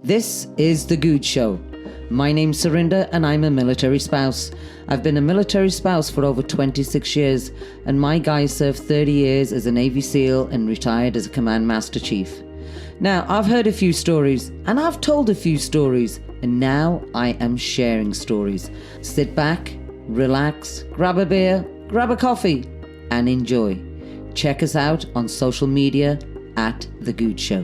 This is the Goode Show. My name's Surinder and I'm a military spouse. I've been a military spouse for over 26 years and my guy served 30 years as a Navy SEAL and retired as a Command Master Chief. Now, I've heard a few stories and I've told a few stories and now I am sharing stories. Sit back, relax, grab a beer, grab a coffee and enjoy. Check us out on social media at The Goode Show.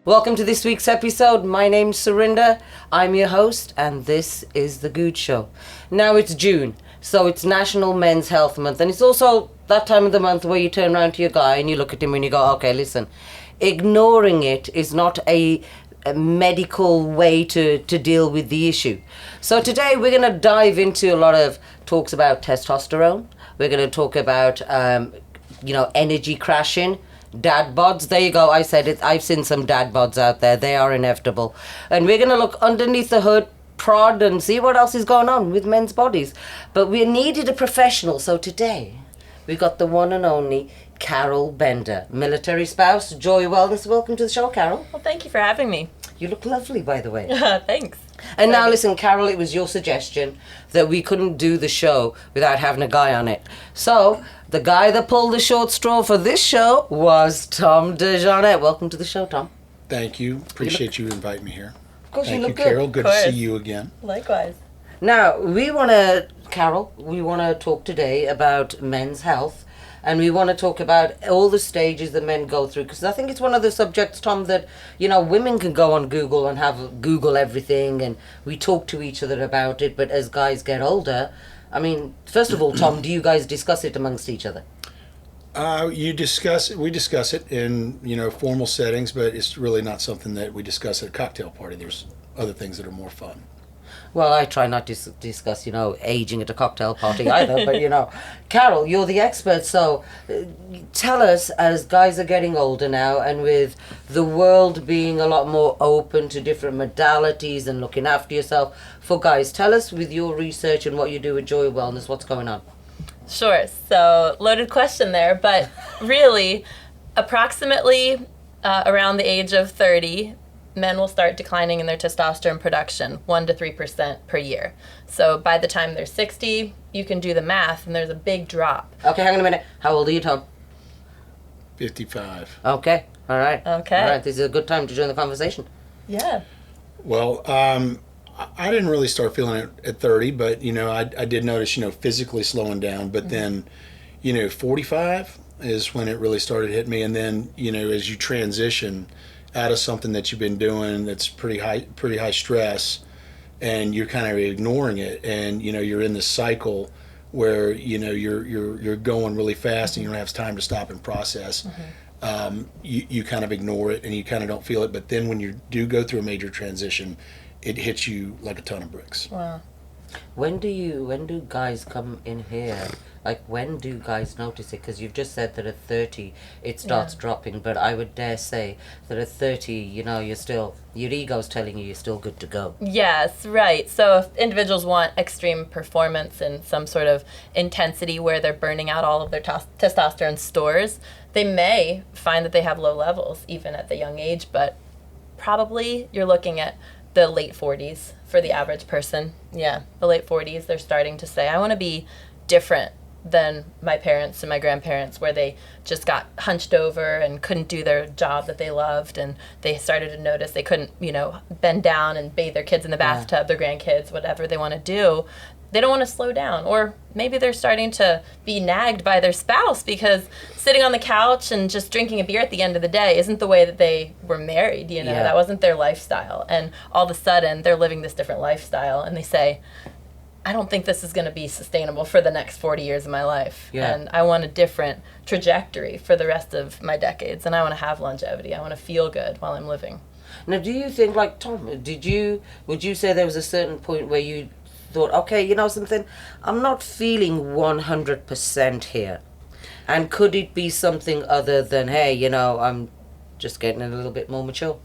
Welcome to this week's episode. My name's Surinder. I'm your host, and this is The Goode Show. Now it's June, so it's National Men's Health Month, and it's also that time of the month where you turn around to your guy and you look at him and you go, okay, listen, ignoring it is not a medical way to deal with the issue. So today we're going to dive into a lot of talks about testosterone. We're going to talk about, energy crashing. Dad bods, there you go, I said it. I've seen some dad bods out there. They are inevitable. And we're going to look underneath the hood, prod, and see what else is going on with men's bodies. But we needed a professional, so today we got the one and only Carol Bender, military spouse, Joy Wellness. Welcome to the show, Carol. Well, thank you for having me. You look lovely, by the way. Thanks. And now listen, Carol, it was your suggestion that we couldn't do the show without having a guy on it. So the guy that pulled the short straw for this show was Tom DeJohnette. Welcome to the show, Tom. Thank you. Appreciate you inviting me here. Of course, Thank you look good. Carol. Good to see you again. Likewise. Now, we want to talk today about men's health. And we want to talk about all the stages that men go through, because I think it's one of the subjects, Tom, that, women can go on Google and have Google everything, and we talk to each other about it, but as guys get older, I mean, first of all, Tom, do you guys discuss it amongst each other? We discuss it in, formal settings, but it's really not something that we discuss at a cocktail party. There's other things that are more fun. Well, I try not to discuss, aging at a cocktail party either, but, Carol, you're the expert, so tell us, as guys are getting older now, and with the world being a lot more open to different modalities and looking after yourself, for guys, tell us with your research and what you do with Joy Wellness, what's going on? Sure. So, loaded question there, but really, approximately around the age of 30, men will start declining in their testosterone production 1 to 3% per year. So by the time they're 60, you can do the math, and there's a big drop. Okay, hang on a minute. How old are you, Tom? 55. Okay, all right. Okay. All right, this is a good time to join the conversation. Yeah. Well, I didn't really start feeling it at 30, but, I did notice, physically slowing down. But then, 45 is when it really started hitting me. And then, as you transition out of something that you've been doing that's pretty high stress, and you're kind of ignoring it, and you're in this cycle where you're going really fast and you don't have time to stop and process. You kind of ignore it and you kind of don't feel it, but then when you do go through a major transition, it hits you like a ton of bricks. Wow. When do guys come in here? Like, when do guys notice it? Because you've just said that at 30 it starts dropping, but I would dare say that at 30, you're still, your ego's telling you you're still good to go. Yes, right. So if individuals want extreme performance and some sort of intensity where they're burning out all of their testosterone stores, they may find that they have low levels even at the young age, but probably you're looking at the late 40s for the average person. Yeah, the late 40s, they're starting to say, I want to be different than my parents and my grandparents, where they just got hunched over and couldn't do their job that they loved, and they started to notice they couldn't, bend down and bathe their kids in the bathtub, their grandkids, whatever they want to do. They don't want to slow down, or maybe they're starting to be nagged by their spouse because sitting on the couch and just drinking a beer at the end of the day isn't the way that they were married, that wasn't their lifestyle. And all of a sudden they're living this different lifestyle, and they say, I don't think this is going to be sustainable for the next 40 years of my life. Yeah. And I want a different trajectory for the rest of my decades, and I want to have longevity. I want to feel good while I'm living. Now, do you think, like, Tom, would you say there was a certain point where you thought, okay, something, I'm not feeling 100% here, and could it be something other than, hey, I'm just getting a little bit more mature?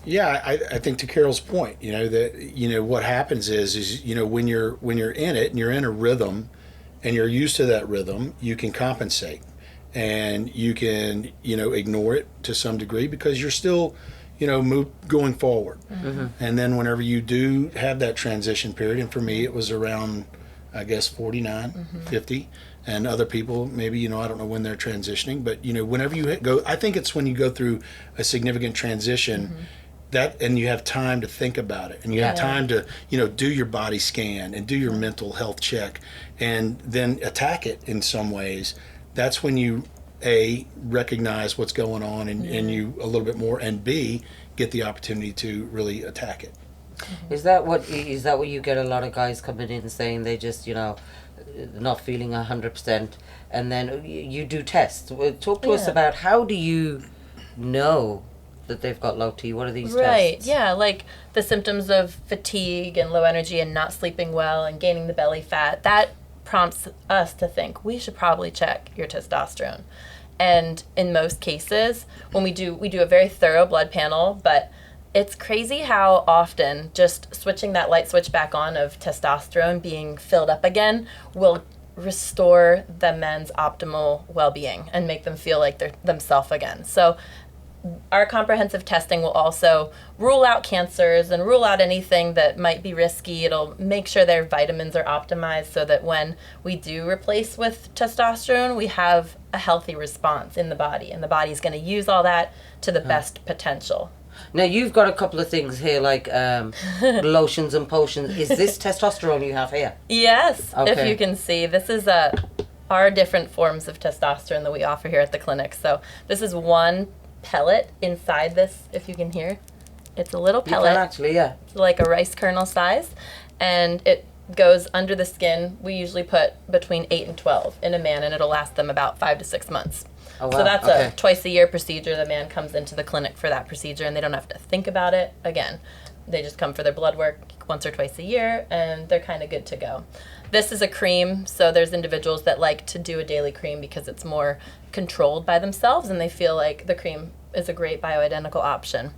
Yeah, I think to Carol's point, that what happens is when you're in it and you're in a rhythm and you're used to that rhythm, you can compensate. and you can, ignore it to some degree because you're still, going forward. And then whenever you do have that transition period, and for me it was around, I guess, 49, 50, and other people maybe, I don't know when they're transitioning, but whenever you go, I think it's when you go through a significant transition, and you have time to think about it, and you have time to do your body scan and do your mental health check, and then attack it in some ways. That's when you recognize what's going on, and you a little bit more, and B, get the opportunity to really attack it. Is that what you get a lot of guys coming in saying they just not feeling 100%, and then you do tests? Talk to us about, how do you know that they've got low T? What are these tests? Right, yeah, like the symptoms of fatigue and low energy and not sleeping well and gaining the belly fat, that prompts us to think we should probably check your testosterone. And in most cases, when we do a very thorough blood panel, but it's crazy how often just switching that light switch back on of testosterone being filled up again will restore the men's optimal well-being and make them feel like they're themselves again. So our comprehensive testing will also rule out cancers and rule out anything that might be risky. It'll make sure their vitamins are optimized so that when we do replace with testosterone, we have a healthy response in the body, and the body's going to use all that to the best potential. Now, you've got a couple of things here, like lotions and potions. Is this testosterone you have here? Yes, Okay. if you can see. This is our different forms of testosterone that we offer here at the clinic. So this is one pellet inside this, if you can hear. It's a little pellet. You can actually, yeah. It's like a rice kernel size, and it goes under the skin. We usually put between 8 and 12 in a man, and it'll last them about 5 to 6 months. Oh, wow. So that's Okay. a twice-a-year procedure. The man comes into the clinic for that procedure, and they don't have to think about it again. They just come for their blood work once or twice a year, and they're kind of good to go. This is a cream, so there's individuals that like to do a daily cream because it's more controlled by themselves, and they feel like the cream is a great bioidentical option.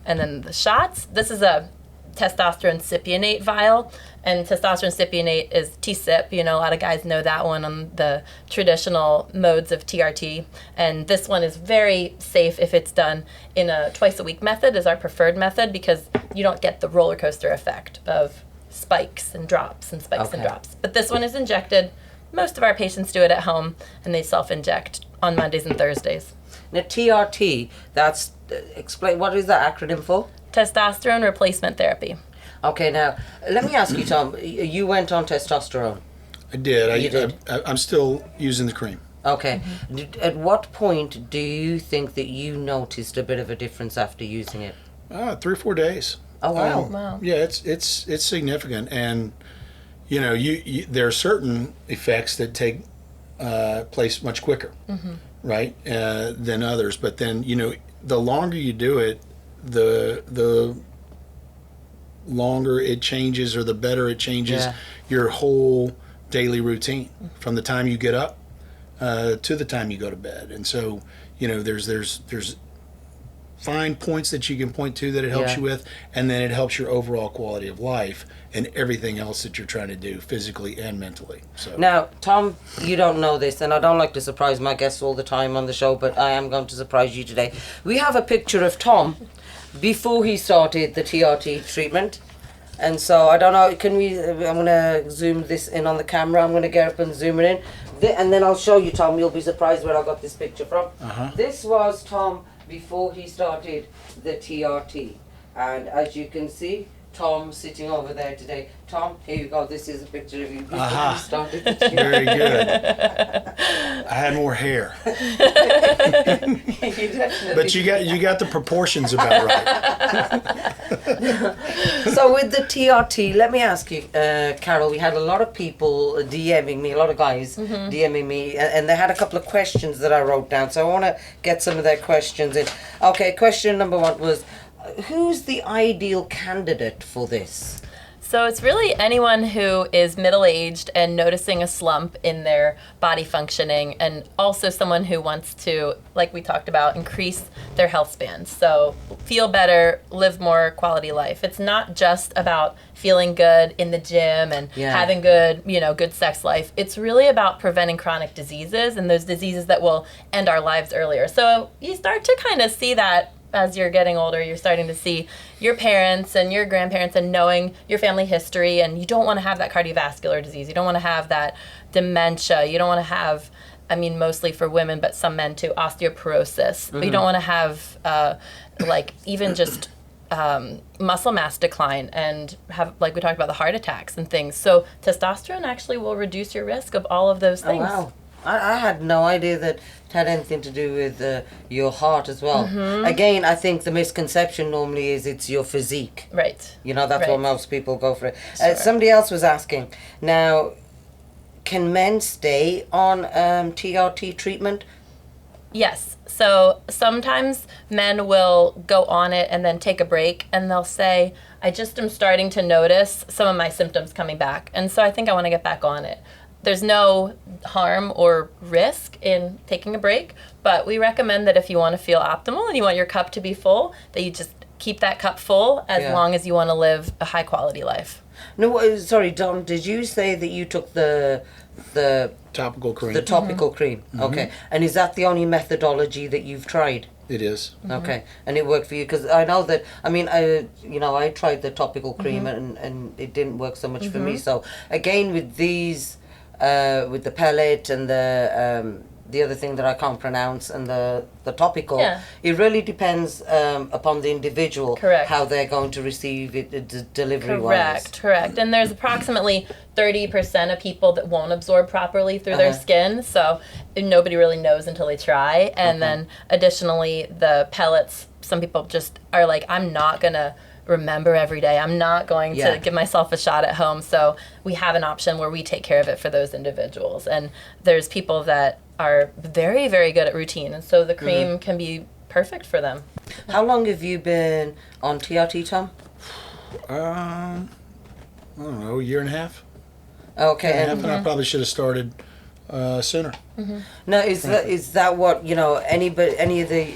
And then the shots, this is a testosterone cypionate vial, and testosterone cypionate is T-CYP. A lot of guys know that one on the traditional modes of TRT, and this one is very safe if it's done in a twice-a-week method, is our preferred method, because you don't get the roller coaster effect of spikes and drops and spikes and drops. But this one is injected. Most of our patients do it at home, and they self-inject on Mondays and Thursdays. Now, TRT, that's, explain, what is that acronym for? Testosterone replacement therapy. Okay, now, let me ask you, Tom, you went on testosterone. I did. You did? I'm still using the cream. Okay. At what point do you think that you noticed a bit of a difference after using it? 3 or 4 days. Oh, wow. Wow. Yeah, it's significant, and you there are certain effects that take place much quicker, right, than others. But then the longer you do it, the longer it changes, or the better it changes your whole daily routine, from the time you get up to the time you go to bed. And so there's fine points that you can point to that it helps you with, and then it helps your overall quality of life and everything else that you're trying to do physically and mentally. So Now, Tom, you don't know this, and I don't like to surprise my guests all the time on the show, but I am going to surprise you today. We have a picture of Tom before he started the TRT treatment. And so, I don't know, I'm going to zoom this in on the camera. I'm going to get up and zoom it in. And then I'll show you, Tom. You'll be surprised where I got this picture from. This was Tom before he started the TRT. And as you can see, Tom sitting over there today. Tom, here you go. This is a picture of you before you started the TRT. very good. I had more hair, but you got the proportions about right. So with the TRT, let me ask you, Carol, we had a lot of people DMing me, a lot of guys DMing me, and they had a couple of questions that I wrote down. So I want to get some of their questions in. Okay, question number 1 was, who's the ideal candidate for this? So it's really anyone who is middle-aged and noticing a slump in their body functioning, and also someone who wants to, like we talked about, increase their health span. So feel better, live more quality life. It's not just about feeling good in the gym and having good, good sex life. It's really about preventing chronic diseases and those diseases that will end our lives earlier. So you start to kind of see that as you're getting older. You're starting to see your parents and your grandparents and knowing your family history, and you don't want to have that cardiovascular disease. You don't want to have that dementia. You don't want to have, mostly for women, but some men too, osteoporosis. But you don't want to have even just muscle mass decline and have, like we talked about, the heart attacks and things. So testosterone actually will reduce your risk of all of those things. Oh, wow. I had no idea that it had anything to do with your heart as well. Again, I think the misconception normally is it's your physique. Right. That's what most people go for it. Sure. Somebody else was asking, now, can men stay on TRT treatment? Yes. So sometimes men will go on it and then take a break, and they'll say, I just am starting to notice some of my symptoms coming back, and so I think I want to get back on it. There's no harm or risk in taking a break, but we recommend that if you want to feel optimal and you want your cup to be full, that you just keep that cup full as long as you want to live a high quality life. No, sorry, Don, did you say that you took the Topical cream. The topical cream, okay. And is that the only methodology that you've tried? It is. Okay, and it worked for you? Because I know that, I tried the topical cream and it didn't work so much for me. So again, with these, with the pellet and the other thing that I can't pronounce and the topical, it really depends upon the individual. Correct. How they're going to receive it delivery-wise. Correct. And there's approximately 30% of people that won't absorb properly through their skin, so nobody really knows until they try. And then additionally, the pellets, some people just are like, I'm not going to remember every day. I'm not going to give myself a shot at home. So we have an option where we take care of it for those individuals. And there's people that are very, very good at routine, and so the cream can be perfect for them. How long have you been on TRT, Tom? I don't know, a year and a half. Okay. And I probably should have started sooner. Now, is that what, any of the,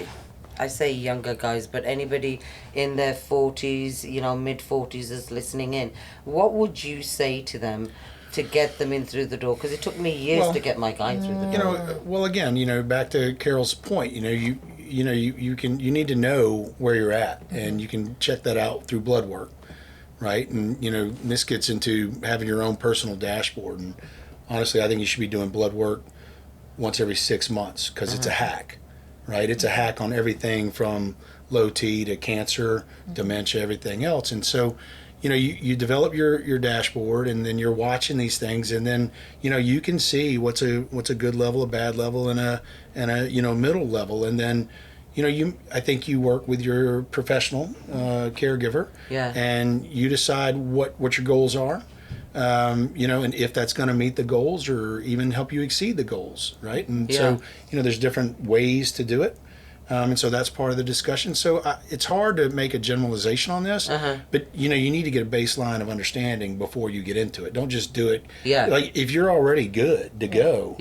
I say younger guys, but anybody in their 40s, mid-40s is listening in, what would you say to them to get them in through the door? Because it took me years to get my guy through the door. Well, again, back to Carol's point, you need to know where you're at, and you can check that out through blood work, right? And, this gets into having your own personal dashboard. And honestly, I think you should be doing blood work once every 6 months, because it's a hack. Right, it's a hack on everything from low T to cancer, dementia, everything else. And so, you develop your dashboard, and then you're watching these things, and then you can see what's a good level, a bad level, and a middle level, and then I think you work with your professional caregiver, and you decide what your goals are. And if that's going to meet the goals or even help you exceed the goals, right? And so, there's different ways to do it. And so that's part of the discussion. So it's hard to make a generalization on this, but, you need to get a baseline of understanding before you get into it. Don't just do it. Yeah. Like, if you're already good to go,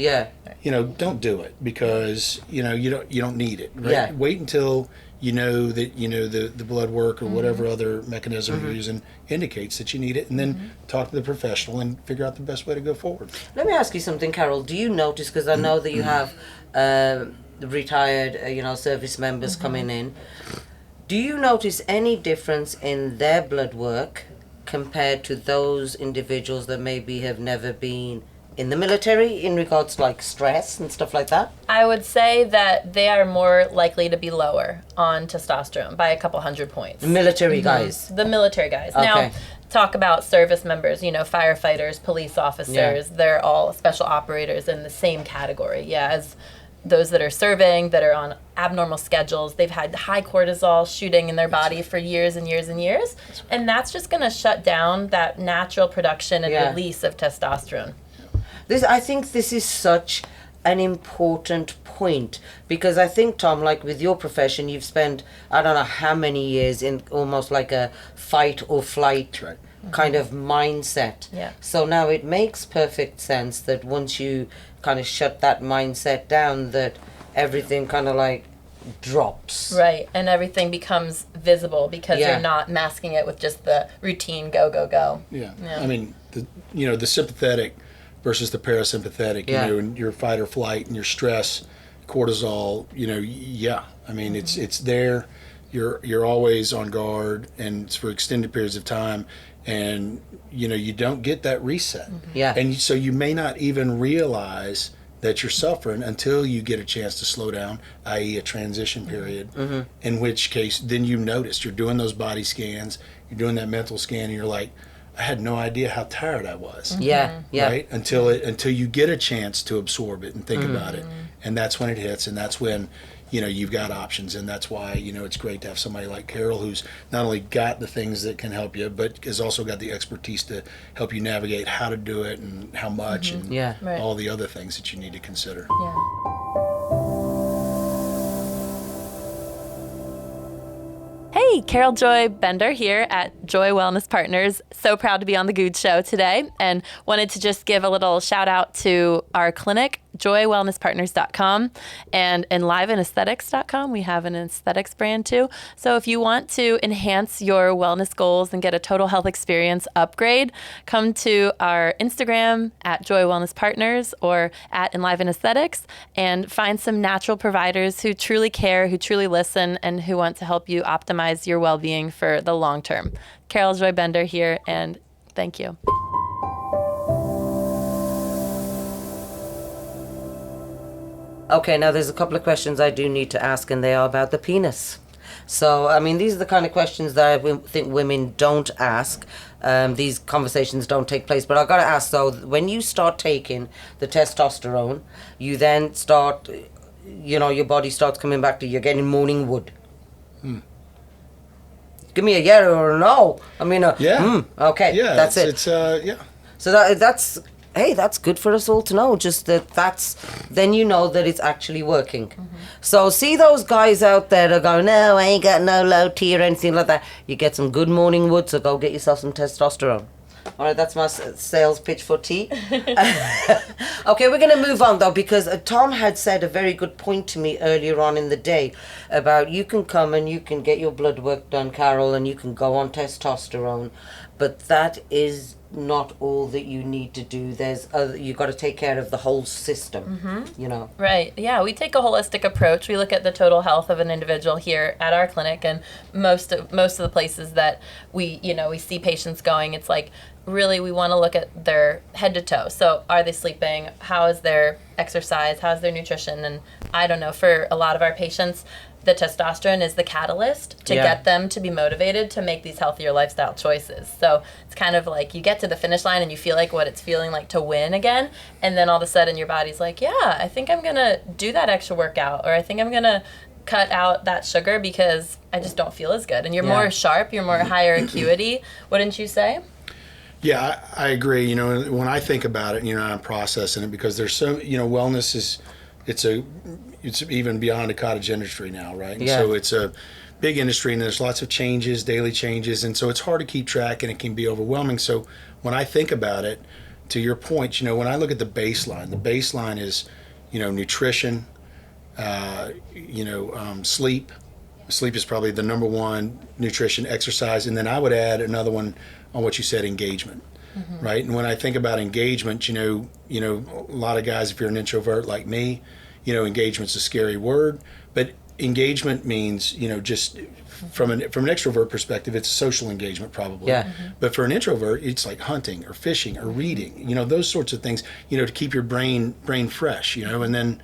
don't do it because, you don't need it, right? Yeah. Wait until that the blood work or whatever other mechanism you're using indicates that you need it, and then talk to the professional and figure out the best way to go forward. Let me ask you something, Carol. Do you notice, because I know that you have retired service members coming in, do you notice any difference in their blood work compared to those individuals that maybe have never been in the military in regards to like stress and stuff like that? I would say that they are more likely to be lower on testosterone by a couple 100 points. The military guys? The military guys. Okay. Now, talk about service members, firefighters, police officers, they're all special operators in the same category, as those that are serving, that are on abnormal schedules. They've had high cortisol shooting in their body for years and years and years, and that's just going to shut down that natural production and release of testosterone. I think this is such an important point, because I think, Tom, like with your profession, you've spent I don't know how many years in almost like a fight or flight kind of mindset. Yeah. So now it makes perfect sense that once you kind of shut that mindset down, that everything kind of like drops. Right, and everything becomes visible because Yeah. you're not masking it with just the routine go, go, go. Yeah. Yeah. I mean, the sympathetic versus the parasympathetic, Yeah. and your fight or flight and your stress, cortisol, yeah. I mean, it's there. You're always on guard, and it's for extended periods of time, and you don't get that reset. Yeah. And so you may not even realize that you're suffering until you get a chance to slow down, i.e. a transition period, in which case then you notice you're doing those body scans, you're doing that mental scan, and you're like, I had no idea how tired I was. Yeah. Yeah. Right? Until you get a chance to absorb it and think about it. And that's when it hits, and that's when you've got options, and that's why it's great to have somebody like Carol who's not only got the things that can help you, but has also got the expertise to help you navigate how to do it and how much and Yeah. Right. all the other things that you need to consider. Yeah. Hey, Carol Joy Bender here at Joy Wellness Partners. So proud to be on the Goode Show today, and wanted to just give a little shout out to our clinic, joywellnesspartners.com, and enlivenaesthetics.com. We have an aesthetics brand too. So if you want to enhance your wellness goals and get a total health experience upgrade, come to our Instagram at Joy Wellness Partners or at Enliven Aesthetics and find some natural providers who truly care, who truly listen, and who want to help you optimize your well-being for the long term. Carol Joy Bender here, and thank you. Okay, now there's a couple of questions I do need to ask, and they are about the penis. So, I mean, these are the kind of questions that I think women don't ask. These conversations don't take place. But I've got to ask, though, when you start taking the testosterone, you then start, your body starts coming back to, you're getting morning wood. Give me a yeah or a no. I mean, Yeah. Okay, Yeah, that's it. It's yeah. So that's... Hey, that's good for us all to know. Just then you know that it's actually working. So see those guys out there that are going, no, I ain't got no low T or anything like that. You get some good morning wood, so go get yourself some testosterone. All right, that's my sales pitch for tea. Okay, we're going to move on, though, because Tom had said a very good point to me earlier on in the day about you can come and you can get your blood work done, Carol, and you can go on testosterone. But that is not all that you need to do. You've got to take care of the whole system, Right. Yeah, we take a holistic approach. We look at the total health of an individual here at our clinic, and most of the places that we see patients going, it's like really we want to look at their head to toe. So are they sleeping? How is their exercise? How's their nutrition? And I don't know, for a lot of our patients, the testosterone is the catalyst to get them to be motivated to make these healthier lifestyle choices. So it's kind of like you get to the finish line and you feel like what it's feeling like to win again. And then all of a sudden your body's like, yeah, I think I'm going to do that extra workout, or I think I'm going to cut out that sugar because I just don't feel as good. And you're more sharp, you're more higher acuity, wouldn't you say? Yeah, I agree. When I think about it, I'm processing it because there's so, wellness is, it's even beyond a cottage industry now, right? And so it's a big industry, and there's lots of changes, daily changes, and so it's hard to keep track, and it can be overwhelming. So when I think about it, to your point, when I look at the baseline is, nutrition, sleep. Sleep is probably the number one, nutrition, exercise, and then I would add another one on what you said, engagement. Right? And when I think about engagement, a lot of guys, if you're an introvert like me, engagement's a scary word, but engagement means, just from an extrovert perspective, it's social engagement probably. Yeah. But for an introvert, it's like hunting or fishing or reading, those sorts of things, to keep your brain fresh, and then,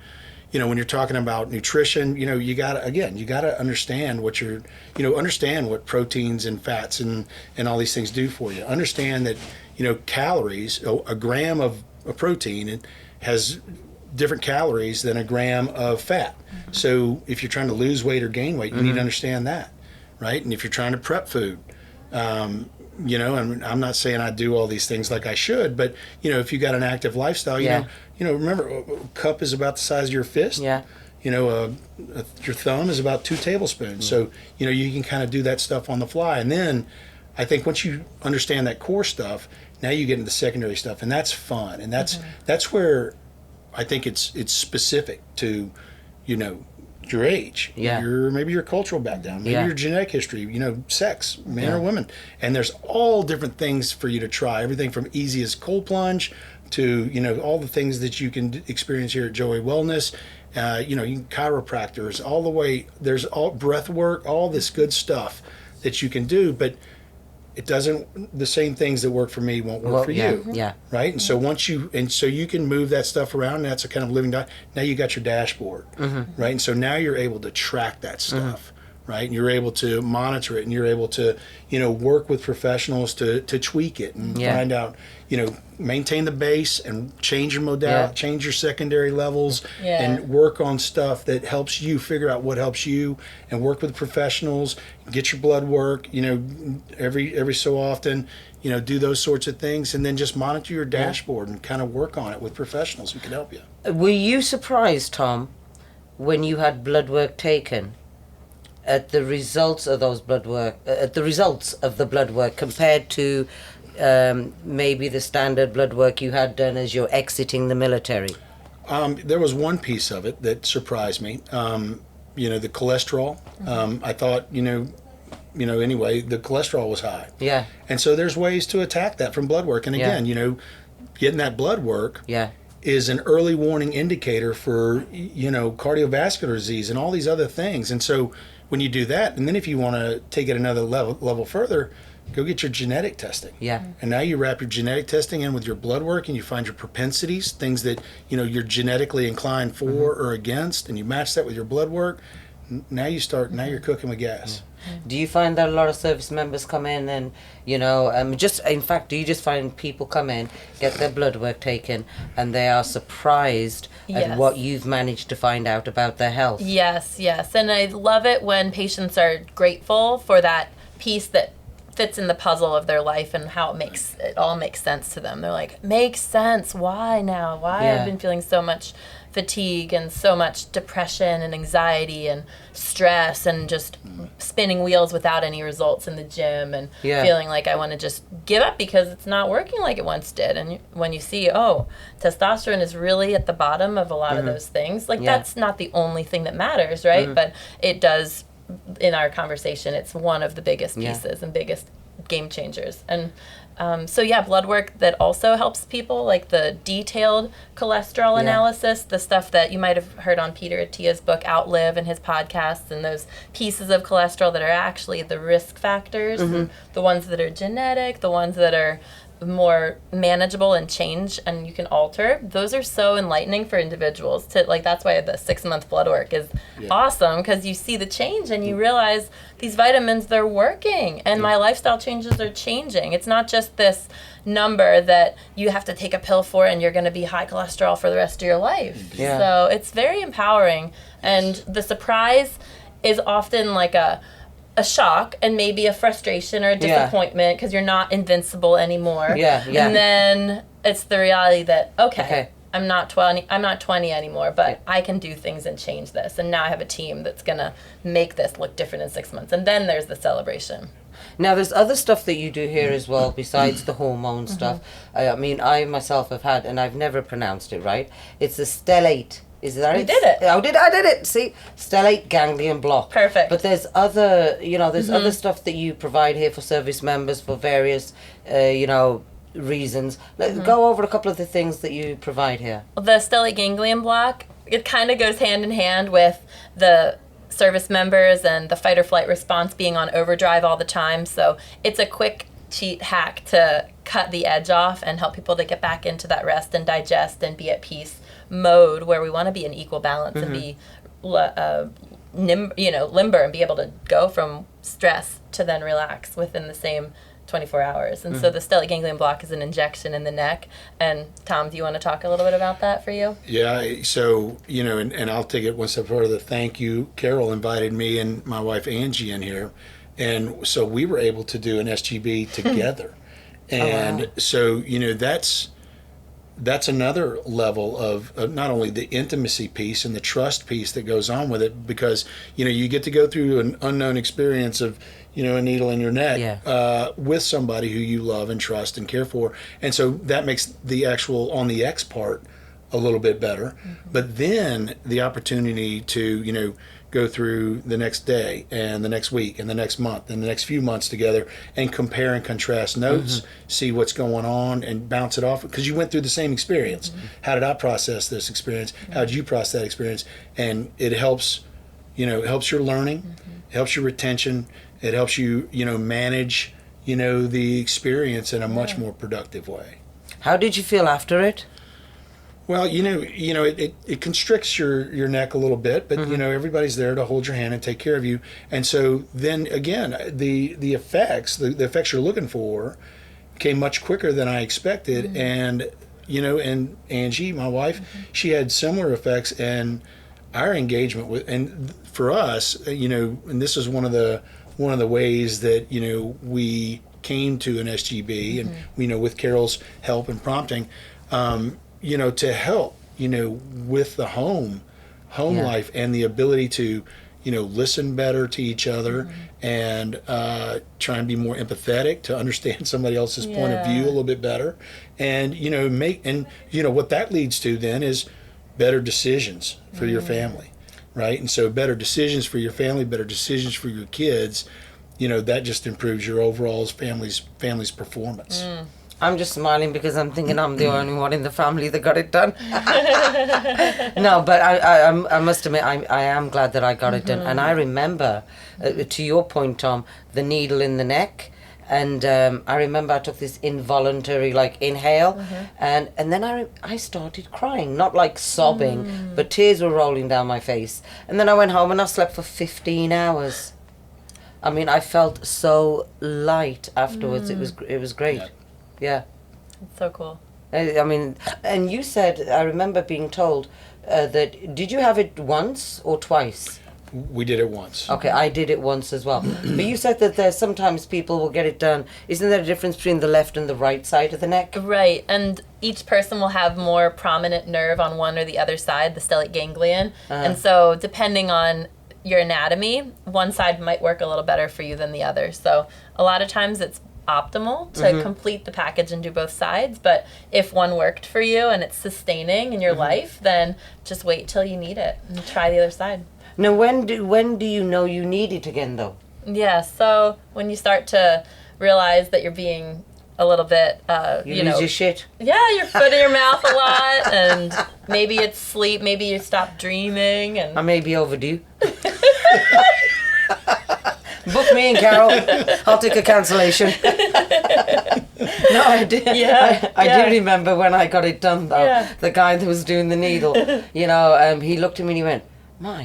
when you're talking about nutrition, you gotta understand what understand what proteins and fats and all these things do for you. Understand that, calories, a gram of a protein has different calories than a gram of fat. So if you're trying to lose weight or gain weight, you need to understand that, right? And if you're trying to prep food, and I'm not saying I do all these things like I should, but if you got an active lifestyle, remember a cup is about the size of your fist. Yeah. Your thumb is about 2 tablespoons. So you can kind of do that stuff on the fly, and then I think once you understand that core stuff, now you get into the secondary stuff, and that's fun, and that's where I think it's specific to, you know, your age, maybe your cultural background, maybe your genetic history, you know, sex, man or woman, and there's all different things for you to try. Everything from easy as cold plunge to, you know, all the things that you can experience here at Joey Wellness. You know, chiropractors, all the way. There's all breath work, all this good stuff that you can do, but it doesn't. The same things that work for me won't work for you. Yeah. Right. And so so you can move that stuff around. And that's a kind of living. Now you got your dashboard. Right. And so now you're able to track that stuff. Right. And you're able to monitor it, and you're able to, you know, work with professionals to tweak it and find out, you know, maintain the base and change your modality, change your secondary levels, and work on stuff that helps you figure out what helps you, and work with professionals, get your blood work, you know, every so often, you know, do those sorts of things, and then just monitor your dashboard and kind of work on it with professionals who can help you. Were you surprised, Tom, when you had blood work taken, at the results of those blood work, at the results of the blood work compared to maybe the standard blood work you had done as you're exiting the military? There was one piece of it that surprised me. You know, the cholesterol. I thought, anyway, the cholesterol was high. Yeah. And so there's ways to attack that from blood work. And again, you know, getting that blood work is an early warning indicator for, you know, cardiovascular disease and all these other things. And so when you do that, and then if you want to take it another level further, go get your genetic testing. Yeah. And now you wrap your genetic testing in with your blood work, and you find your propensities, things that, you know, you're genetically inclined for or against, and you match that with your blood work. Now you're cooking with gas. Do you find that a lot of service members come in and, you know, do you just find people come in, get their blood work taken, and they are surprised at what you've managed to find out about their health? Yes. And I love it when patients are grateful for that piece that fits in the puzzle of their life and how it all makes sense to them. They're like, makes sense. Why now? Why I've been feeling so much fatigue and so much depression and anxiety and stress and just spinning wheels without any results in the gym and feeling like I want to just give up because it's not working like it once did. And when you see, testosterone is really at the bottom of a lot of those things, that's not the only thing that matters, right? But it does, in our conversation, it's one of the biggest pieces and biggest game changers. And blood work that also helps people, like the detailed cholesterol analysis, the stuff that you might have heard on Peter Attia's book Outlive and his podcasts, and those pieces of cholesterol that are actually the risk factors, and the ones that are genetic, the ones that are more manageable and change and you can alter. Those are so enlightening for individuals that's why the 6-month blood work is awesome, because you see the change and you realize these vitamins, they're working, and my lifestyle changes are changing. It's not just this number that you have to take a pill for and you're going to be high cholesterol for the rest of your life. So it's very empowering, and the surprise is often like a shock and maybe a frustration or a disappointment because you're not invincible anymore. And then it's the reality that, okay. I'm not 20 anymore, but I can do things and change this. And now I have a team that's going to make this look different in 6 months. And then there's the celebration. Now, there's other stuff that you do here as well besides the hormone stuff. I mean, I myself have had, and I've never pronounced it right, it's the stellate. Is that it? You did it. I did it. See, stellate ganglion block. Perfect. But there's other, other stuff that you provide here for service members for various, reasons. Go over a couple of the things that you provide here. The stellate ganglion block, it kind of goes hand in hand with the service members and the fight or flight response being on overdrive all the time. So it's a quick cheat hack to cut the edge off and help people to get back into that rest and digest and be at peace mode where we want to be in equal balance and be limber and be able to go from stress to then relax within the same 24 hours. And so the stellate ganglion block is an injection in the neck. And Tom, do you want to talk a little bit about that for you? Yeah, so, and I'll take it one step further. Thank you. Carol invited me and my wife Angie in here. And so we were able to do an SGB together. And so, that's another level of not only the intimacy piece and the trust piece that goes on with it, because you get to go through an unknown experience of a needle in your neck with somebody who you love and trust and care for, and so that makes the actual on the X part a little bit better. But then the opportunity to go through the next day and the next week and the next month and the next few months together and compare and contrast notes, see what's going on and bounce it off, because you went through the same experience. How did I process this experience? How did you process that experience? And it helps, it helps your learning, it helps your retention, it helps you, manage, the experience in a much more productive way. How did you feel after it? Well, it constricts your neck a little bit, but everybody's there to hold your hand and take care of you. And so then again, the effects you're looking for came much quicker than I expected. And and Angie, my wife, she had similar effects, and our engagement and for us, and this is one of the ways that we came to an SGB, and with Carol's help and prompting. To help, with the home life and the ability to, listen better to each other and try and be more empathetic, to understand somebody else's point of view a little bit better. And, what that leads to then is better decisions for your family, right? And so better decisions for your family, better decisions for your kids, that just improves your overall family's performance. I'm just smiling because I'm thinking I'm the only one in the family that got it done. No, but I must admit, I am glad that I got it done. And I remember, to your point, Tom, the needle in the neck. And I remember I took this involuntary inhale, and then I started crying, not like sobbing, but tears were rolling down my face. And then I went home and I slept for 15 hours. I mean, I felt so light afterwards. It was great. Yeah. It's so cool. I mean, and you said, I remember being told that, did you have it once or twice? We did it once. Okay, I did it once as well. But you said that there's sometimes people will get it done. Isn't there a difference between the left and the right side of the neck? Right, and each person will have more prominent nerve on one or the other side, the stellate ganglion. And so depending on your anatomy, one side might work a little better for you than the other. So a lot of times it's optimal to complete the package and do both sides, but if one worked for you and it's sustaining in your life, then just wait till you need it and try the other side. Now, when do you know you need it again, though? Yeah, so when you start to realize that you're being a little bit, you lose your shit. Yeah, your foot in your mouth a lot, and maybe it's sleep, maybe you stop dreaming, and I may be overdue. Book me in, Carol. I'll take a cancellation. No, I did. Yeah, I do remember when I got it done, though. Yeah. The guy that was doing the needle, he looked at me and he went,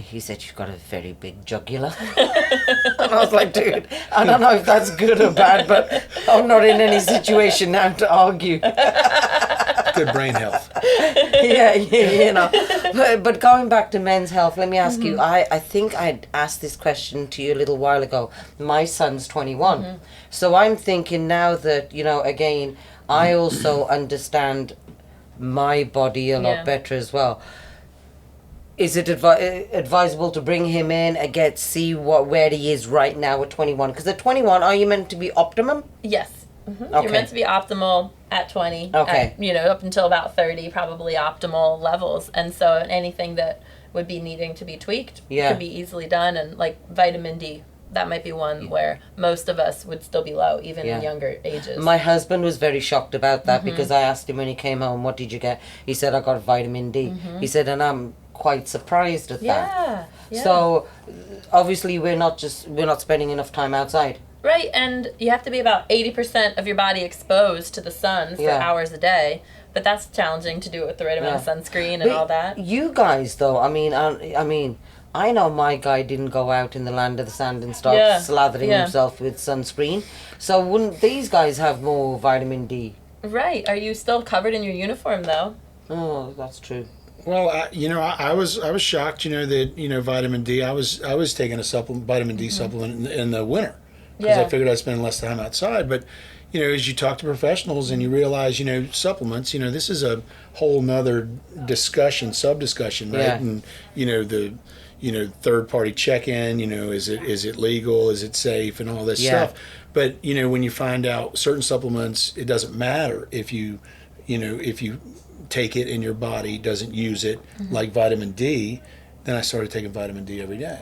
he said, you've got a very big jugular. And I was like, dude, I don't know if that's good or bad, but I'm not in any situation now to argue. Good brain health. But going back to men's health, let me ask you, I think I'd asked this question to you a little while ago. My son's 21. So I'm thinking now that, again, I also understand my body a lot better as well. Is it advisable to bring him in and see where he is right now at 21? Because at 21, are you meant to be optimum? yes. Okay. You're meant to be optimal at 20, Okay. up until about 30, probably optimal levels. And so anything that would be needing to be tweaked could be easily done. And like vitamin D, that might be one where most of us would still be low, even in younger ages. My husband was very shocked about that because I asked him when he came home, what did you get? He said, I got vitamin D. He said, and I'm quite surprised at that. Yeah. So obviously we're not spending enough time outside. Right, and you have to be about 80% of your body exposed to the sun for hours a day. But that's challenging to do it with the right amount of sunscreen and all that. You guys, though, I mean, I know my guy didn't go out in the land of the sand and start slathering himself with sunscreen. So wouldn't these guys have more vitamin D? Right. Are you still covered in your uniform, though? Oh, that's true. Well, I was shocked, that vitamin D. I was taking a vitamin D supplement in the winter, because I Yeah. figured I'd spend less time outside. But, as you talk to professionals and you realize, supplements, this is a whole nother sub-discussion, right? Yeah. And, third-party check-in, is it legal? Is it safe? And all this Yeah. stuff. But, when you find out certain supplements, it doesn't matter if you take it and your body doesn't use it, like vitamin D, then I started taking vitamin D every day.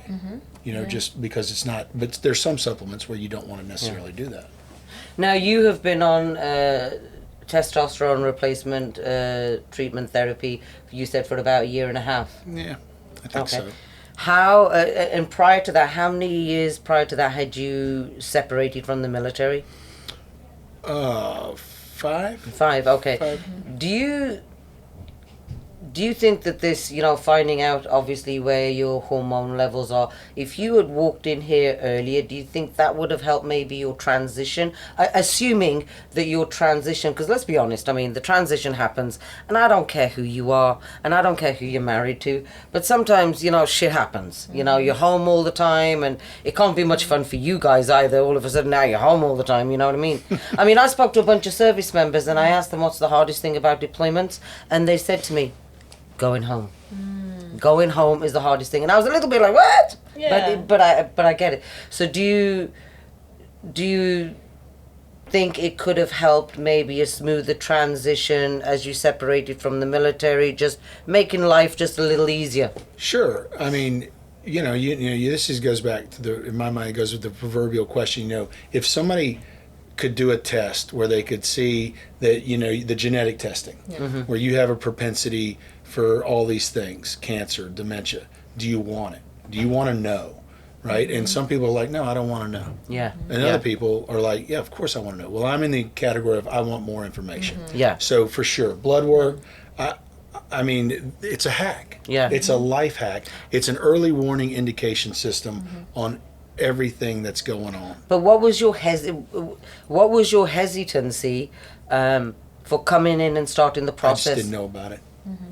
Just because it's not, but there's some supplements where you don't want to necessarily do that. Now, you have been on testosterone replacement treatment therapy, you said, for about a year and a half. Yeah, I think so. How, and prior to that, how many years prior to that had you separated from the military? 5. 5, okay. 5. Do you think that this, finding out obviously where your hormone levels are, if you had walked in here earlier, do you think that would have helped maybe your transition? Assuming that your transition, because let's be honest, the transition happens, and I don't care who you are, and I don't care who you're married to, but sometimes, shit happens. You're home all the time, and it can't be much fun for you guys either. All of a sudden now you're home all the time, you know what I mean? I spoke to a bunch of service members, and I asked them what's the hardest thing about deployments, and they said to me, going home. Going home is the hardest thing, and I was a little bit like, what? Yeah. But I get it. So do you think it could have helped maybe a smoother transition as you separated from the military, just making life just a little easier? Sure. This goes back to in my mind, it goes with the proverbial question. If somebody could do a test where they could see that the genetic testing, where you have a propensity for all these things, cancer, dementia, do you want it? Do you want to know? Right? And some people are like, no, I don't want to know. Yeah. And other people are like, yeah, of course I want to know. Well, I'm in the category of I want more information. Yeah. So for sure, blood work, it's a hack. Yeah. It's a life hack. It's an early warning indication system on everything that's going on. But what was your hesitancy for coming in and starting the process? I just didn't know about it.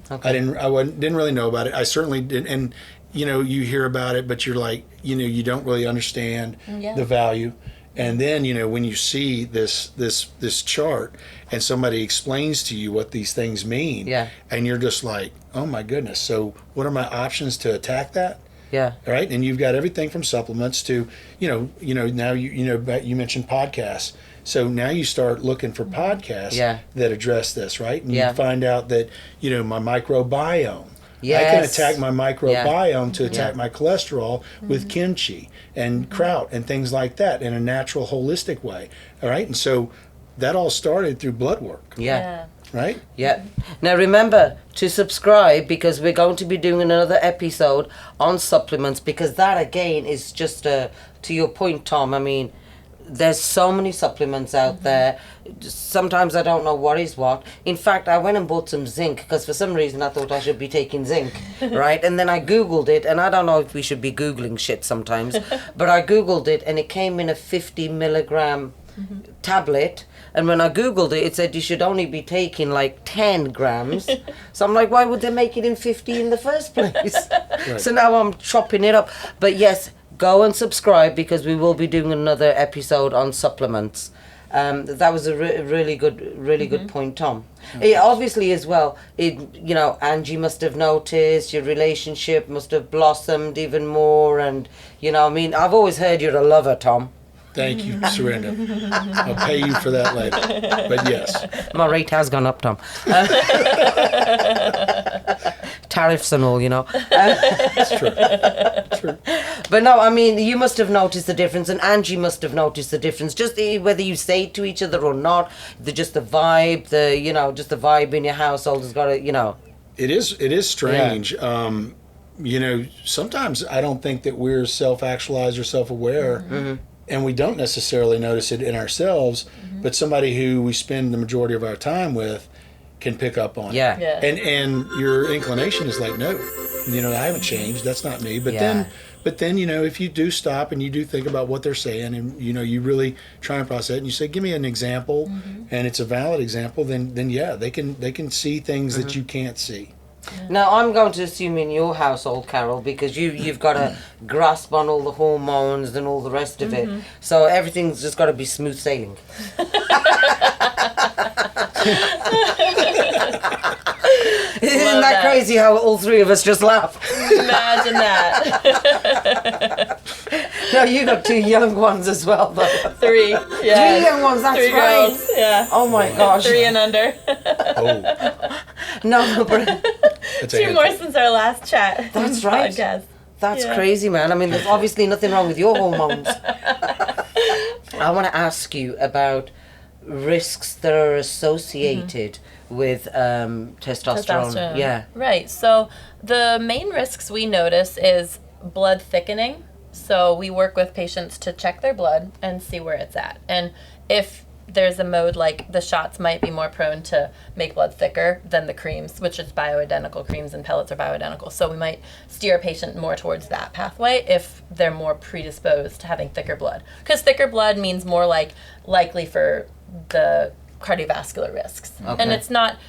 Okay. I didn't really know about it. I certainly didn't. And you hear about it, but you're like, you don't really understand the value. And then when you see this chart and somebody explains to you what these things mean, and you're just like, oh my goodness. So what are my options to attack that? Yeah. Right. And you've got everything from supplements to now you mentioned podcasts. So now you start looking for podcasts that address this, right? And you find out that, my microbiome. Yes. I can attack my microbiome to attack my cholesterol with kimchi and kraut and things like that in a natural, holistic way. All right? And so that all started through blood work. Yeah. Right? Yeah. Now remember to subscribe, because we're going to be doing another episode on supplements, because that again is just to your point, Tom. There's so many supplements out there. Sometimes I don't know what is what. In fact, I went and bought some zinc because for some reason I thought I should be taking zinc, right? And then I Googled it, and I don't know if we should be Googling shit sometimes, but I Googled it and it came in a 50 milligram tablet. And when I Googled it, it said you should only be taking like 10 grams. So I'm like, why would they make it in 50 in the first place? Right. So now I'm chopping it up. But yes, go and subscribe, because we will be doing another episode on supplements. That was a really good point, Tom. Obviously, as well, Angie must have noticed your relationship must have blossomed even more, and I've always heard you're a lover, Tom. Thank you, Serinda. I'll pay you for that later. But yes. My rate has gone up, Tom. Tariffs and all, That's true. But no, you must have noticed the difference, and Angie must have noticed the difference. Just whether you say it to each other or not, just the vibe, just the vibe in your household has got to, It is strange. Yeah. Sometimes I don't think that we're self-actualized or self-aware, and we don't necessarily notice it in ourselves, but somebody who we spend the majority of our time with can pick up on it. Yeah. And your inclination is like, no, I haven't changed. That's not me. But then, if you do stop and you do think about what they're saying, and you really try and process it, and you say, give me an example, and it's a valid example, then yeah, they can see things that you can't see. Now, I'm going to assume in your household, Carol, because you've got a grasp on all the hormones and all the rest of it. So everything's just got to be smooth sailing. Isn't that crazy how all three of us just laugh? Imagine that. No, you got two young ones as well, though. Three. Yeah. 3 young ones, that's Three right. girls. Yeah. Oh my gosh. 3 and under. Oh, No, but that's a 2 more handful. since our last chat. That's right. Podcast. that's Yeah. crazy, man. I mean, there's obviously nothing wrong with your hormones. I want to ask you about risks that are associated with testosterone. Yeah. Right. So the main risks we notice is blood thickening. So we work with patients to check their blood and see where it's at. And if there's a mode like the shots might be more prone to make blood thicker than the creams, which is bioidentical. Creams and pellets are bioidentical. So we might steer a patient more towards that pathway if they're more predisposed to having thicker blood. Because thicker blood means more likely for the cardiovascular risks. Okay. And it's not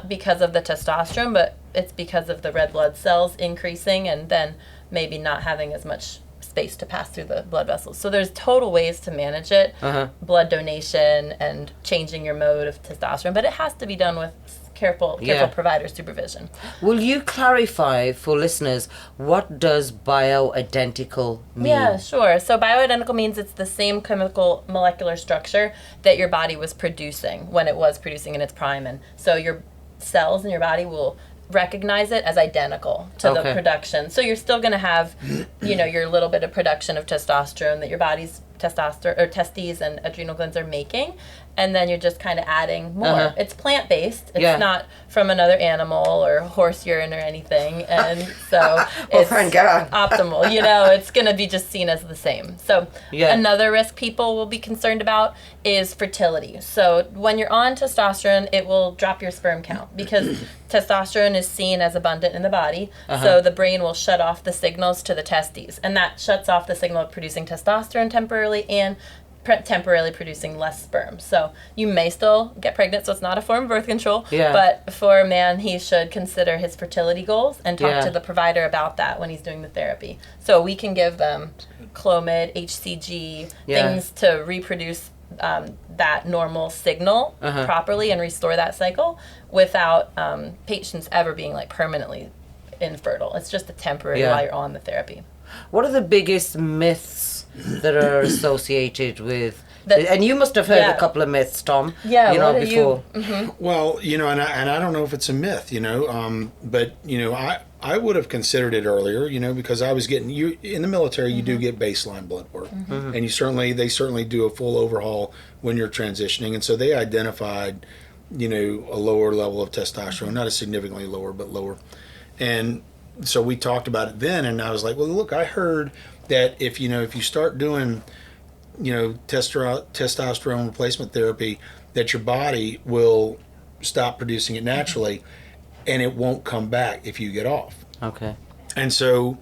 because of the testosterone, but it's because of the red blood cells increasing and then maybe not having as much space to pass through the blood vessels. So there's total ways to manage it, blood donation and changing your mode of testosterone, but it has to be done with careful provider supervision. Will you clarify for listeners, what does bioidentical mean? Yeah, sure. So bioidentical means it's the same chemical molecular structure that your body was producing when it was producing in its prime. And so your cells in your body will recognize it as identical to the production. So you're still going to have, your little bit of production of testosterone that your body's testes and adrenal glands are making, and then you're just kind of adding more. It's plant-based. It's not from another animal or horse urine or anything, and so it's thank God. optimal. It's going to be just seen as the same. So another risk people will be concerned about is fertility. So when you're on testosterone, it will drop your sperm count because testosterone is seen as abundant in the body, so the brain will shut off the signals to the testes, and that shuts off the signal of producing testosterone temporarily and temporarily producing less sperm. So you may still get pregnant, so it's not a form of birth control, but for a man, he should consider his fertility goals and talk to the provider about that when he's doing the therapy. So we can give them Clomid, HCG, things to reproduce that normal signal properly and restore that cycle without patients ever being permanently infertile. It's just a temporary while you're on the therapy. What are the biggest myths that are associated with and you must have heard a couple of myths, Tom. Yeah, what before. Well, and I don't know if it's a myth, but I would have considered it earlier, because I was getting you in the military. You do get baseline blood work, and they certainly do a full overhaul when you're transitioning, and so they identified, a lower level of testosterone, not a significantly lower, but lower, and so we talked about it then, and I was like, well, look, I heard that if you start doing testosterone replacement therapy, that your body will stop producing it naturally and it won't come back if you get off. Okay. And so,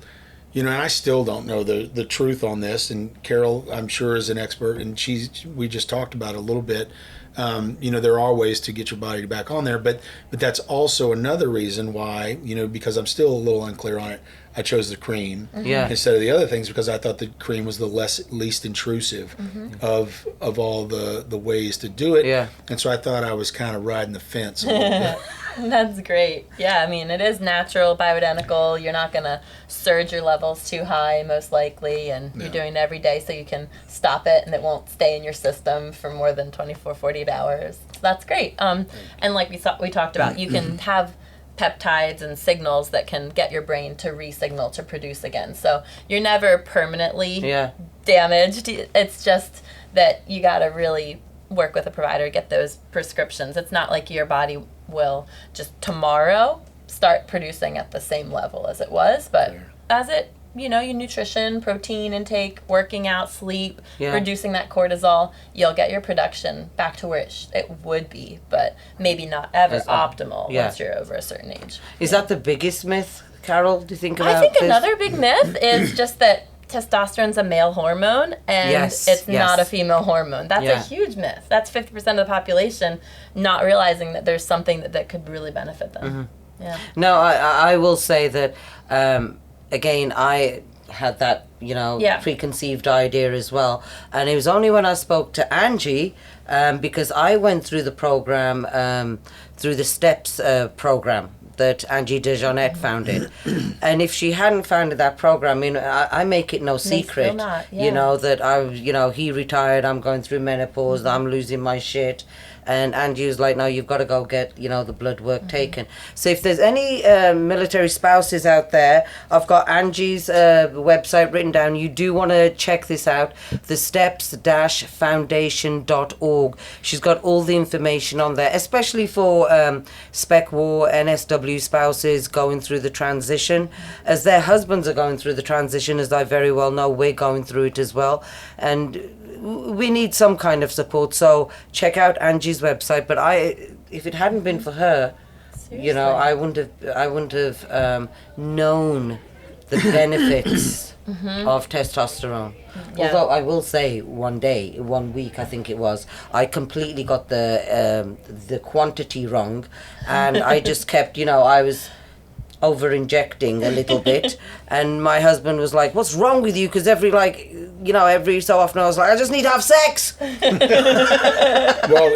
and I still don't know the truth on this, and Carol, I'm sure, is an expert, and we just talked about it a little bit. There are ways to get your body back on there, but that's also another reason why, because I'm still a little unclear on it, I chose the cream instead of the other things, because I thought the cream was the least intrusive of all the ways to do it. Yeah. And so I thought I was kind of riding the fence a little bit. That's great. Yeah, I mean, it is natural, bioidentical. You're not going to surge your levels too high, most likely, and you're doing it every day so you can stop it and it won't stay in your system for more than 24, 48 hours. So that's great. And like we talked about, you can have peptides and signals that can get your brain to re-signal to produce again. So you're never permanently damaged. It's just that you got to really work with a provider to get those prescriptions. It's not like your body will just tomorrow start producing at the same level as it was, but as it, your nutrition, protein intake, working out, sleep, reducing that cortisol, you'll get your production back to where it would be, but maybe not ever optimal once you're over a certain age. Is that the biggest myth, Carol, do you think about I think this? another big myth is just that testosterone's a male hormone and it's not a female hormone. That's a huge myth. That's 50% of the population not realizing that there's something that could really benefit them. Yeah. No, I will say that, again, I had that, preconceived idea as well. And it was only when I spoke to Angie, because I went through the program, through the STEPS program that Angie DeJohnette founded. And if she hadn't founded that program, I make it no secret, that he retired, I'm going through menopause, I'm losing my shit. And Angie was like, no, you've got to go get, the blood work taken. So if there's any military spouses out there, I've got Angie's website written down. You do want to check this out, the steps-foundation.org. She's got all the information on there, especially for Spec War, NSW spouses going through the transition. As their husbands are going through the transition, as I very well know, we're going through it as well. And we need some kind of support, so check out Angie's website. But if it hadn't been for her, Seriously. I wouldn't have known the benefits of testosterone. Yeah. Although I will say, one week I think it was, I completely got the quantity wrong, and I just kept, I was over injecting a little bit, and my husband was like, what's wrong with you? Because every so often I was like, I just need to have sex. Well,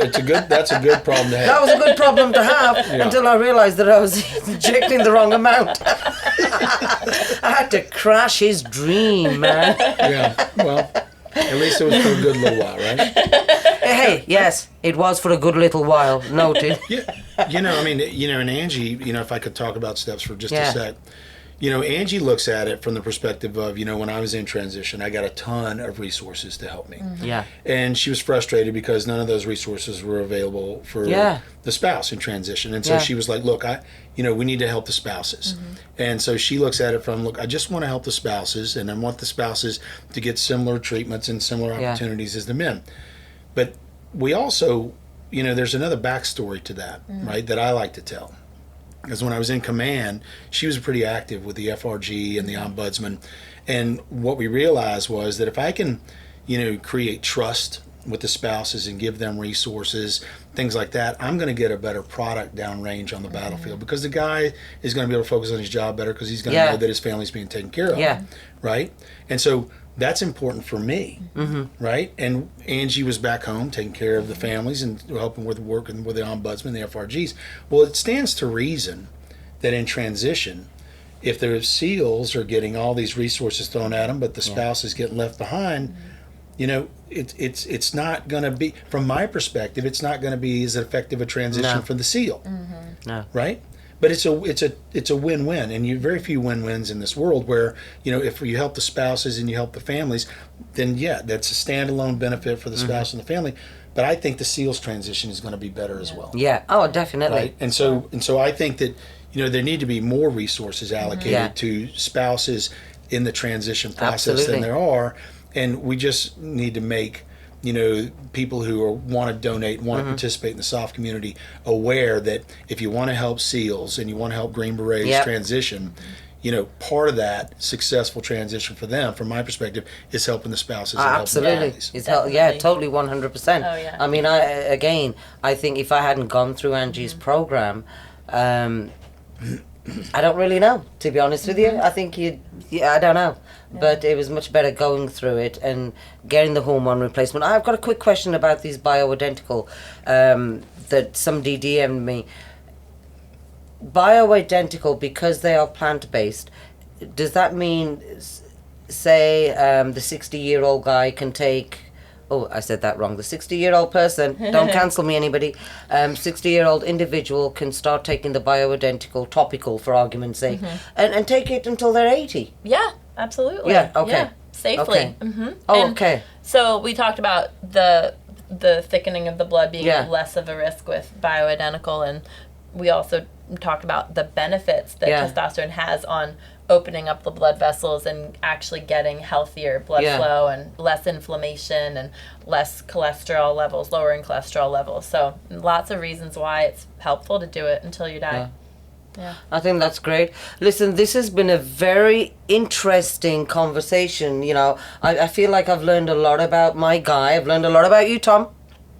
that's a good problem to have. That was a good problem to have until I realized that I was injecting the wrong amount. I had to crash his dream, man. Yeah, well, at least it was for a good little while, right? Hey, yes, it was for a good little while, noted. Yeah, and Angie, if I could talk about steps for just a sec. Angie looks at it from the perspective of, when I was in transition, I got a ton of resources to help me. Mm-hmm. Yeah. And she was frustrated because none of those resources were available for the spouse in transition. And so she was like, look, we need to help the spouses. Mm-hmm. And so she looks at it from, look, I just want to help the spouses, and I want the spouses to get similar treatments and similar opportunities as the men. But we also, there's another backstory to that, right, that I like to tell. Because when I was in command, she was pretty active with the FRG and the ombudsman. And what we realized was that if I can, create trust with the spouses and give them resources, things like that, I'm going to get a better product downrange on the battlefield, because the guy is going to be able to focus on his job better because he's going to know that his family's being taken care of. Yeah. Right? And so that's important for me, right? And Angie was back home taking care of the families and helping with working with the ombudsman, the FRGs. Well, it stands to reason that in transition, if the SEALs are getting all these resources thrown at them, but the spouse is getting left behind, it's not going to be, from my perspective, it's not going to be as effective a transition for the SEAL, right? But it's a win-win, and very few win-wins in this world where, if you help the spouses and you help the families, then that's a standalone benefit for the spouse and the family. But I think the SEALs transition is going to be better as well. Yeah. Oh, definitely. Right? And so I think that, there need to be more resources allocated to spouses in the transition process than there are, and we just need to make people who want to donate, want to participate in the soft community, aware that if you want to help SEALs and you want to help Green Berets transition, part of that successful transition for them, from my perspective, is helping the spouses and helping the families. Totally 100%. Oh, yeah. I mean, I think if I hadn't gone through Angie's program, I don't really know, to be honest with you. I think I don't know. But it was much better going through it and getting the hormone replacement. I've got a quick question about these bioidentical that somebody DM'd me. Bioidentical, because they are plant-based, does that mean, say, the 60-year-old guy can take... Oh, I said that wrong. The 60-year-old person, don't cancel me, anybody. 60-year-old individual can start taking the bioidentical topical, for argument's sake, and take it until they're 80. Yeah, absolutely. Yeah, okay. Yeah, safely. Okay. Oh, And okay. So we talked about the thickening of the blood being less of a risk with bioidentical, and we also talked about the benefits that testosterone has on opening up the blood vessels and actually getting healthier blood flow and less inflammation and less cholesterol levels, lowering cholesterol levels. So lots of reasons why it's helpful to do it until you die. Yeah. I think that's great. Listen, this has been a very interesting conversation. I feel like I've learned a lot about my guy. I've learned a lot about you, Tom.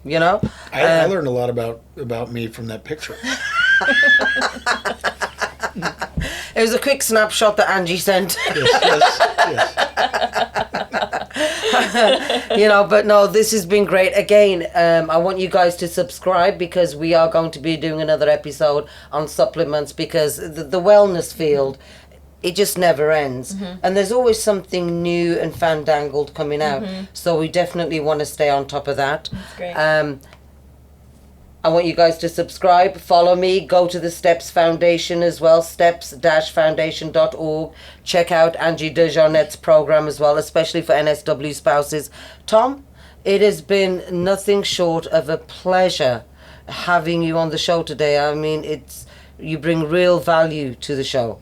I learned a lot about me from that picture. It was a quick snapshot that Angie sent. Yes. But no, this has been great. Again, I want you guys to subscribe because we are going to be doing another episode on supplements because the wellness field, it just never ends. And there's always something new and fandangled coming out. So we definitely want to stay on top of that. That's great. I want you guys to subscribe, follow me, go to the Steps Foundation as well, steps-foundation.org. Check out Angie DeJarnette's program as well, especially for NSW spouses. Tom, it has been nothing short of a pleasure having you on the show today. I mean, you bring real value to the show.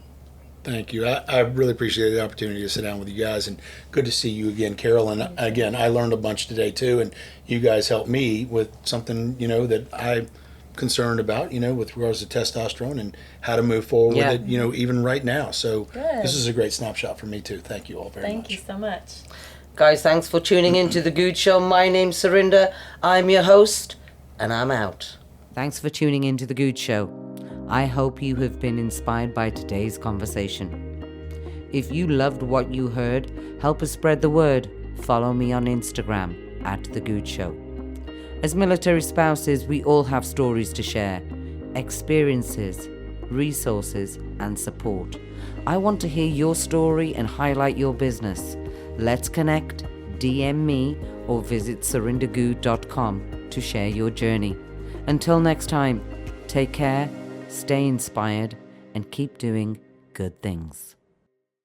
Thank you. I really appreciate the opportunity to sit down with you guys, and good to see you again, Carol. And again, I learned a bunch today too, and you guys helped me with something, that I'm concerned about, with regards to testosterone and how to move forward with it, even right now. So this is a great snapshot for me too. Thank you all very much. Thank you so much. Guys, thanks for tuning in to The Goode Show. My name's Surinder. I'm your host, and I'm out. Thanks for tuning in to The Goode Show. I hope you have been inspired by today's conversation. If you loved what you heard, help us spread the word. Follow me on Instagram @The Goode Show. As military spouses, we all have stories to share, experiences, resources, and support. I want to hear your story and highlight your business. Let's connect, DM me, or visit surindergoode.com to share your journey. Until next time, take care, stay inspired, and keep doing good things.